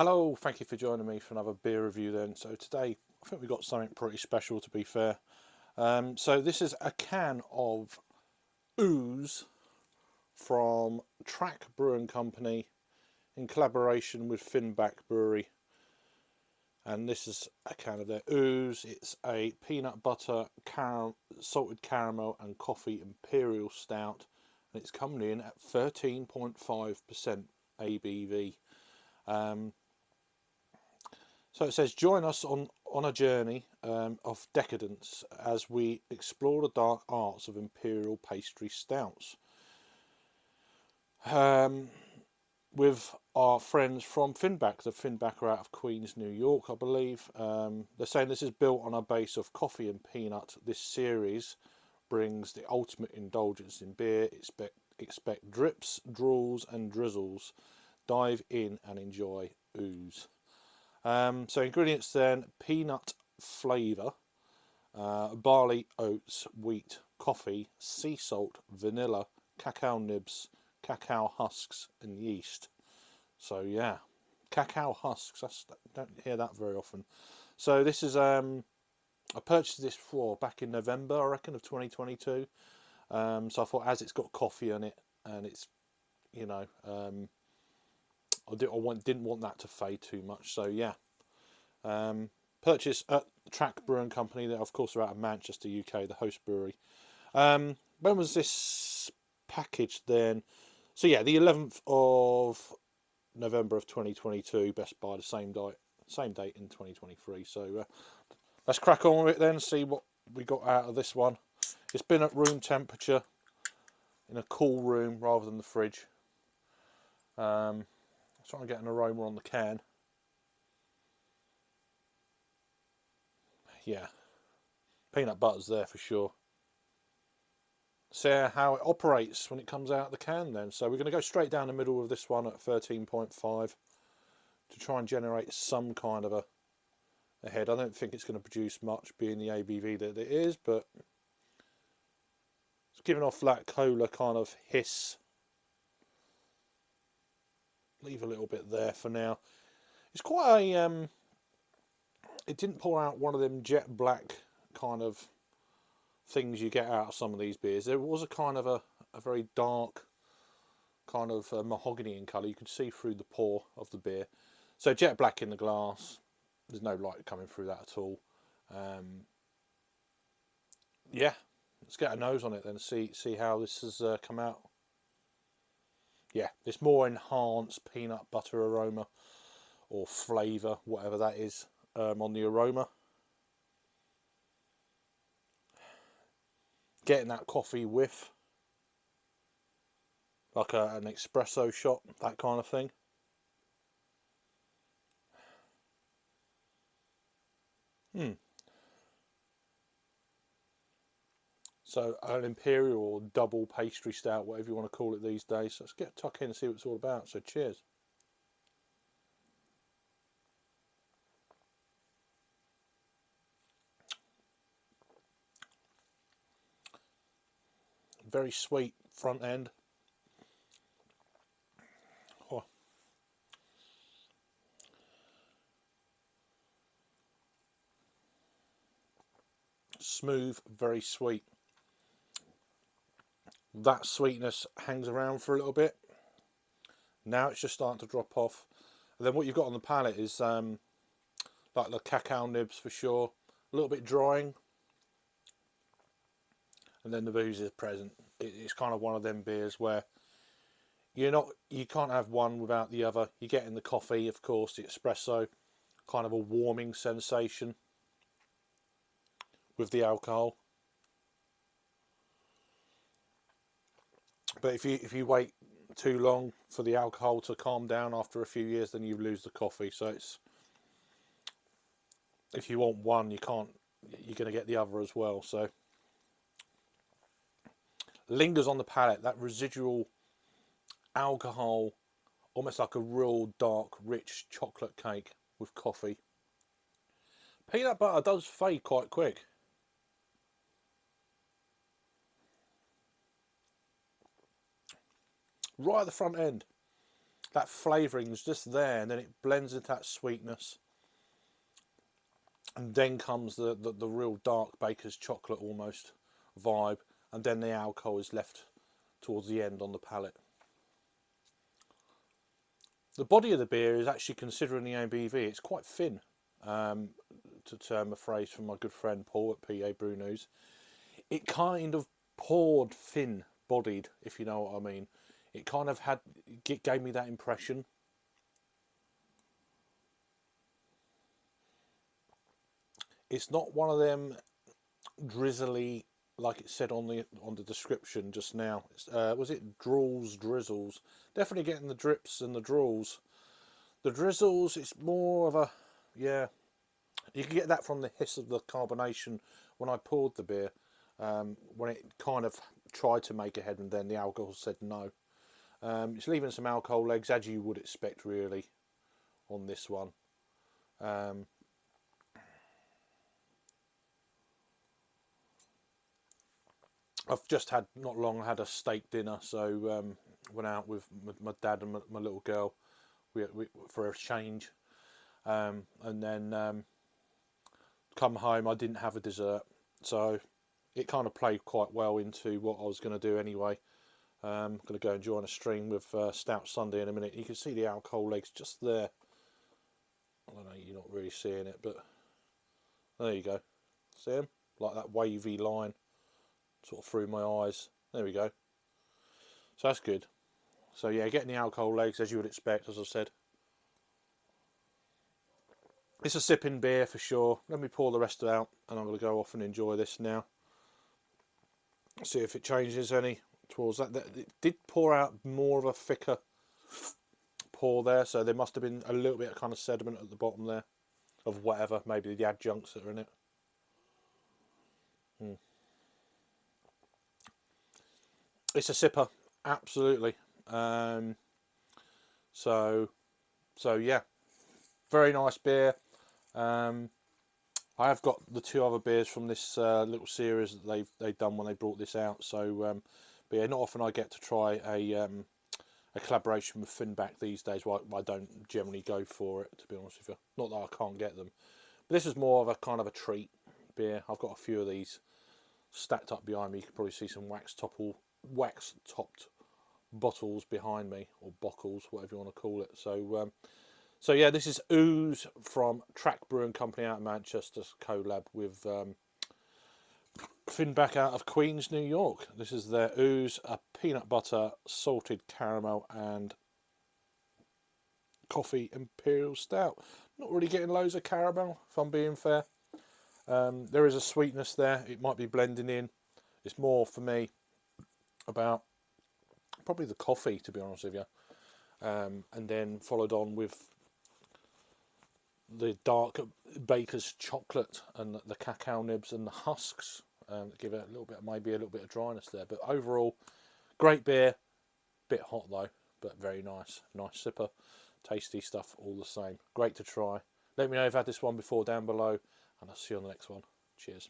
Hello, thank you for joining me for another beer review then. So today I think we've got something pretty special, to be fair. So this is a can of Ooze from Track Brewing Company in collaboration with Finback Brewery. And this is a can of their Ooze. It's a peanut butter, salted caramel and coffee Imperial Stout. And it's coming in at 13.5% ABV. So it says, join us on a journey of decadence as we explore the dark arts of Imperial pastry stouts. With our friends from Finback. The Finback are out of Queens, New York, I believe. They're saying this is built on a base of coffee and peanut. This series brings the ultimate indulgence in beer. Expect drips, drools and drizzles. Dive in and enjoy Ooze. So ingredients then: peanut flavour, barley, oats, wheat, coffee, sea salt, vanilla, cacao nibs, cacao husks and yeast. So yeah, cacao husks, don't hear that very often. So this is, I purchased this back in November, I reckon, of 2022. So I thought, as it's got coffee in it and it's, you know, didn't want that to fade too much. So yeah, purchased at Track Brewing Company. That of course are out of Manchester, UK, the host brewery. When was this packaged then? So yeah, the 11th of November of 2022. Best by the same date in 2023. So let's crack on with it then. See what we got out of this one. It's been at room temperature in a cool room rather than the fridge. Trying to get an aroma on the can. Yeah, peanut butter's there for sure. See how it operates when it comes out of the can then. So we're going to go straight down the middle of this one at 13.5 to try and generate some kind of a head. I don't think it's going to produce much, being the ABV that it is, but it's giving off that cola kind of hiss. Leave a little bit there for now. It's quite a it didn't pour out one of them jet black kind of things you get out of some of these beers. There was a kind of a very dark kind of mahogany in colour. You could see through the pour of the beer. So jet black in the glass. There's no light coming through that at all. Yeah, let's get a nose on it then. See how this has come out. Yeah, it's more enhanced peanut butter aroma or flavour, whatever that is, on the aroma. Getting that coffee whiff, like an espresso shot, that kind of thing. So an Imperial or double pastry stout, whatever you want to call it these days. So let's get tuck in and see what it's all about. So cheers. Very sweet front end. Oh. Smooth, very sweet. That sweetness hangs around for a little bit. Now it's just starting to drop off. And then what you've got on the palate is like the cacao nibs for sure. A little bit drying. And then the booze is present. It's kind of one of them beers where you can't have one without the other. You get in the coffee, of course, the espresso, kind of a warming sensation with the alcohol. But if you wait too long for the alcohol to calm down after a few years, then you lose the coffee. So it's, if you want one, you're going to get the other as well. So lingers on the palate, that residual alcohol, almost like a real dark, rich chocolate cake with coffee. Peanut butter does fade quite quick. Right at the front end. that flavouring's just there, and then it blends into that sweetness. And then comes the real dark baker's chocolate almost vibe, and then the alcohol is left towards the end on the palate. The body of the beer is actually, considering the ABV, it's quite thin, to term a phrase from my good friend Paul at PA Brew News. It kind of poured thin bodied, if you know what I mean. It kind of gave me that impression. It's not one of them drizzly, like it said on the description just now. Was it drools, drizzles? Definitely getting the drips and the drools. The drizzles, it's more of a, yeah. You can get that from the hiss of the carbonation when I poured the beer. When it kind of tried to make a head, and then the alcohol said no. It's leaving some alcohol legs, as you would expect, really, on this one. I've just not long had a steak dinner, so went out with my dad and my little girl for a change, and then come home. I didn't have a dessert, so it kind of played quite well into what I was going to do anyway. I'm going to go and join a stream with Stout Sunday in a minute. You can see the alcohol legs just there. I don't know, you're not really seeing it, but there you go. See them? Like that wavy line sort of through my eyes. There we go. So that's good. So yeah, getting the alcohol legs as you would expect, as I said. It's a sipping beer for sure. Let me pour the rest out, and I'm going to go off and enjoy this now. See if it changes any towards that. It did pour out more of a thicker pour there, so there must have been a little bit of kind of sediment at the bottom there of whatever, maybe the adjuncts that are in it. It's a sipper, absolutely. So yeah, very nice beer. I have got the two other beers from this little series that they've done when they brought this out. So, but yeah, not often I get to try a collaboration with Finback these days. Well, I don't generally go for it, to be honest with you. Not that I can't get them, but this is more of a kind of a treat beer. I've got a few of these stacked up behind me. You can probably see some wax-topped bottles behind me, or bockles, whatever you want to call it. So yeah, this is Ooze from Track Brewing Company out of Manchester, collab with Finback out of Queens, New York. This is their Ooze, a peanut butter, salted caramel and coffee Imperial Stout. Not really getting loads of caramel, if I'm being fair. There is a sweetness there. It might be blending in. It's more for me about probably the coffee, to be honest with you. And then followed on with the dark baker's chocolate and the cacao nibs and the husks, give it a little bit, maybe a little bit of dryness there. But overall, great beer. Bit hot though, but very nice. Nice sipper. Tasty stuff all the same. Great to try. Let me know if you've had this one before down below, and I'll see you on the next one. Cheers.